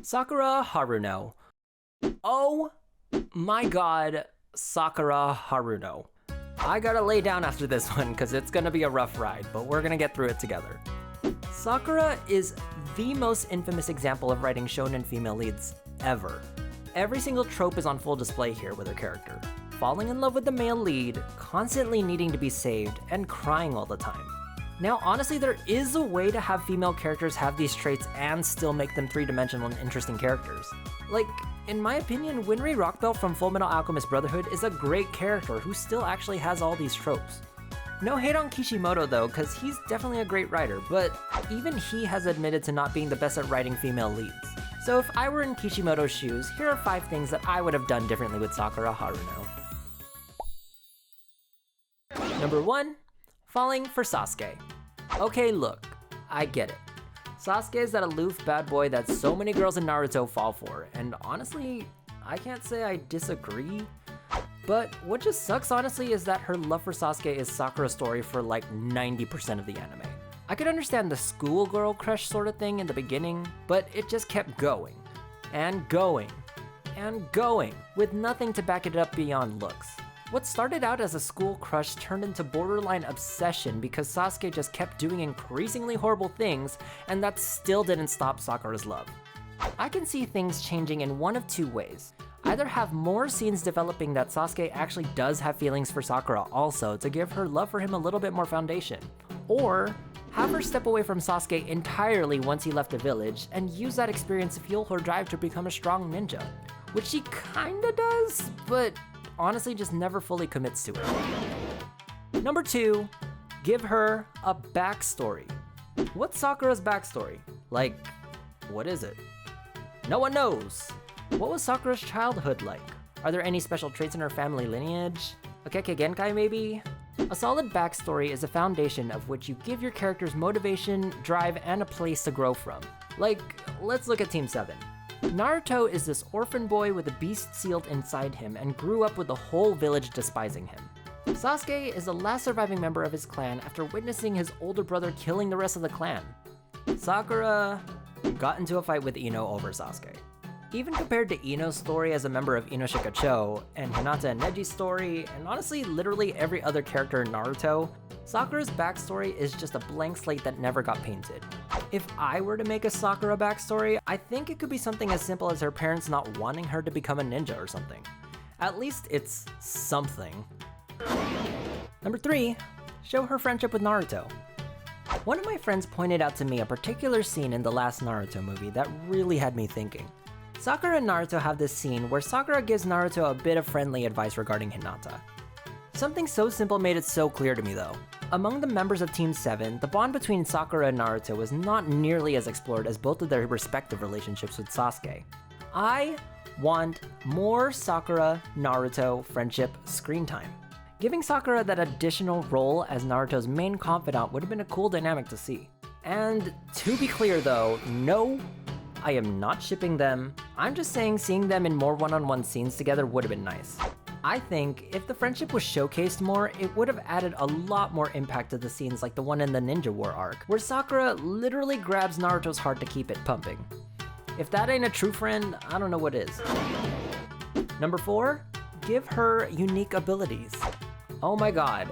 Sakura Haruno. Oh my god, Sakura Haruno. I gotta lay down after this one because it's gonna be a rough ride, but we're gonna get through it together. Sakura is the most infamous example of writing shonen female leads ever. Every single trope is on full display here with her character. Falling in love with the male lead, constantly needing to be saved, and crying all the time. Now, honestly, there is a way to have female characters have these traits and still make them three-dimensional and interesting characters. Like, in my opinion, Winry Rockbell from Fullmetal Alchemist Brotherhood is a great character who still actually has all these tropes. No hate on Kishimoto though, cause he's definitely a great writer, but even he has admitted to not being the best at writing female leads. So if I were in Kishimoto's shoes, here are 5 things that I would have done differently with Sakura Haruno. Number 1, falling for Sasuke. Okay, look, I get it. Sasuke is that aloof bad boy that so many girls in Naruto fall for, and honestly, I can't say I disagree. But what just sucks, honestly, is that her love for Sasuke is Sakura's story for like 90% of the anime. I could understand the schoolgirl crush sort of thing in the beginning, but it just kept going, and going, and going, with nothing to back it up beyond looks. What started out as a school crush turned into borderline obsession because Sasuke just kept doing increasingly horrible things, and that still didn't stop Sakura's love. I can see things changing in one of 2 ways. Either have more scenes developing that Sasuke actually does have feelings for Sakura also to give her love for him a little bit more foundation, or have her step away from Sasuke entirely once he left the village and use that experience to fuel her drive to become a strong ninja, which she kinda does, but honestly just never fully commits to it. Number 2, give her a backstory. What's Sakura's backstory? Like, what is it? No one knows. What was Sakura's childhood like? Are there any special traits in her family lineage? A Kekkei Genkai maybe? A solid backstory is a foundation of which you give your characters motivation, drive, and a place to grow from. Like, let's look at Team 7. Naruto is this orphan boy with a beast sealed inside him and grew up with the whole village despising him. Sasuke is the last surviving member of his clan after witnessing his older brother killing the rest of the clan. Sakura got into a fight with Ino over Sasuke. Even compared to Ino's story as a member of Inoshikacho, and Hinata and Neji's story, and honestly literally every other character in Naruto, Sakura's backstory is just a blank slate that never got painted. If I were to make a Sakura backstory, I think it could be something as simple as her parents not wanting her to become a ninja or something. At least it's something. Number 3, show her friendship with Naruto. One of my friends pointed out to me a particular scene in the last Naruto movie that really had me thinking. Sakura and Naruto have this scene where Sakura gives Naruto a bit of friendly advice regarding Hinata. Something so simple made it so clear to me though. Among the members of Team 7, the bond between Sakura and Naruto was not nearly as explored as both of their respective relationships with Sasuke. I want more Sakura-Naruto friendship screen time. Giving Sakura that additional role as Naruto's main confidant would have been a cool dynamic to see. And to be clear though, no, I am not shipping them. I'm just saying seeing them in more one-on-one scenes together would have been nice. I think if the friendship was showcased more, it would have added a lot more impact to the scenes like the one in the Ninja War arc, where Sakura literally grabs Naruto's heart to keep it pumping. If that ain't a true friend, I don't know what is. Number 4, give her unique abilities. Oh my god.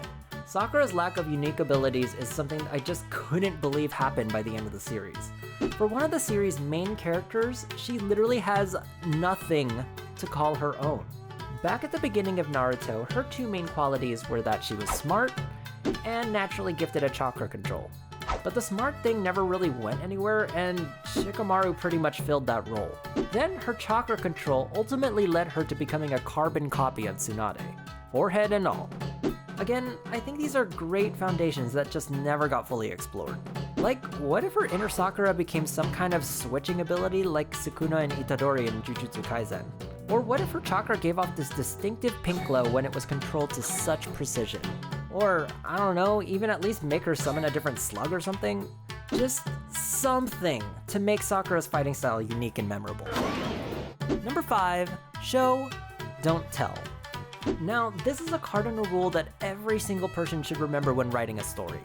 Sakura's lack of unique abilities is something I just couldn't believe happened by the end of the series. For one of the series' main characters, she literally has nothing to call her own. Back at the beginning of Naruto, her 2 main qualities were that she was smart and naturally gifted at chakra control. But the smart thing never really went anywhere, and Shikamaru pretty much filled that role. Then her chakra control ultimately led her to becoming a carbon copy of Tsunade, forehead and all. Again, I think these are great foundations that just never got fully explored. Like, what if her inner Sakura became some kind of switching ability like Sukuna and Itadori in Jujutsu Kaisen? Or what if her chakra gave off this distinctive pink glow when it was controlled to such precision? Or, I don't know, even at least make her summon a different slug or something? Just something to make Sakura's fighting style unique and memorable. Number 5, show, don't tell. Now, this is a cardinal rule that every single person should remember when writing a story.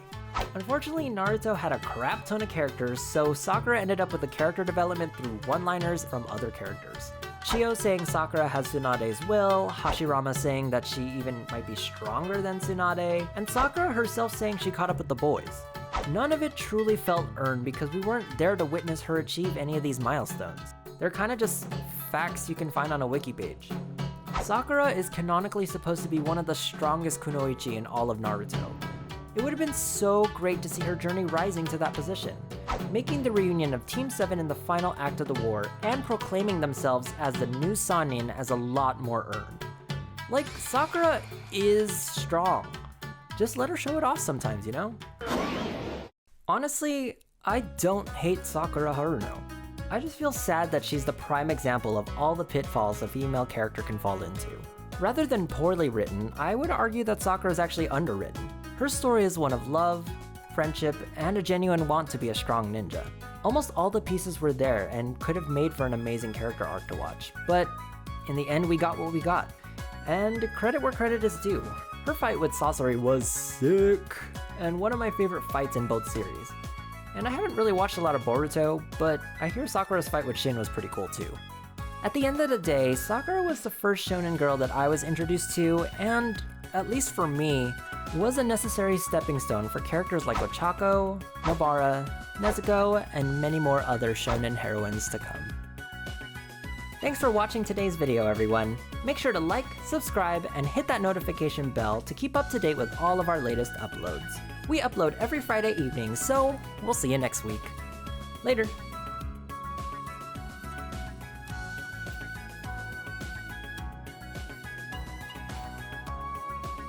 Unfortunately, Naruto had a crap ton of characters, so Sakura ended up with the character development through one-liners from other characters. Chio saying Sakura has Tsunade's will, Hashirama saying that she even might be stronger than Tsunade, and Sakura herself saying she caught up with the boys. None of it truly felt earned because we weren't there to witness her achieve any of these milestones. They're kinda just facts you can find on a wiki page. Sakura is canonically supposed to be one of the strongest kunoichi in all of Naruto. It would have been so great to see her journey rising to that position, making the reunion of Team 7 in the final act of the war and proclaiming themselves as the new Sannin as a lot more earned. Like, Sakura is strong. Just let her show it off sometimes, you know? Honestly, I don't hate Sakura Haruno. I just feel sad that she's the prime example of all the pitfalls a female character can fall into. Rather than poorly written, I would argue that Sakura is actually underwritten. Her story is one of love, friendship, and a genuine want to be a strong ninja. Almost all the pieces were there and could have made for an amazing character arc to watch, but in the end we got what we got. And credit where credit is due. Her fight with Sasori was sick, and one of my favorite fights in both series. And I haven't really watched a lot of Boruto, but I hear Sakura's fight with Shin was pretty cool too. At the end of the day, Sakura was the first shonen girl that I was introduced to, and, at least for me, was a necessary stepping stone for characters like Ochako, Nobara, Nezuko, and many more other shonen heroines to come. Thanks for watching today's video, everyone. Make sure to like, subscribe, and hit that notification bell to keep up to date with all of our latest uploads. We upload every Friday evening, so we'll see you next week. Later.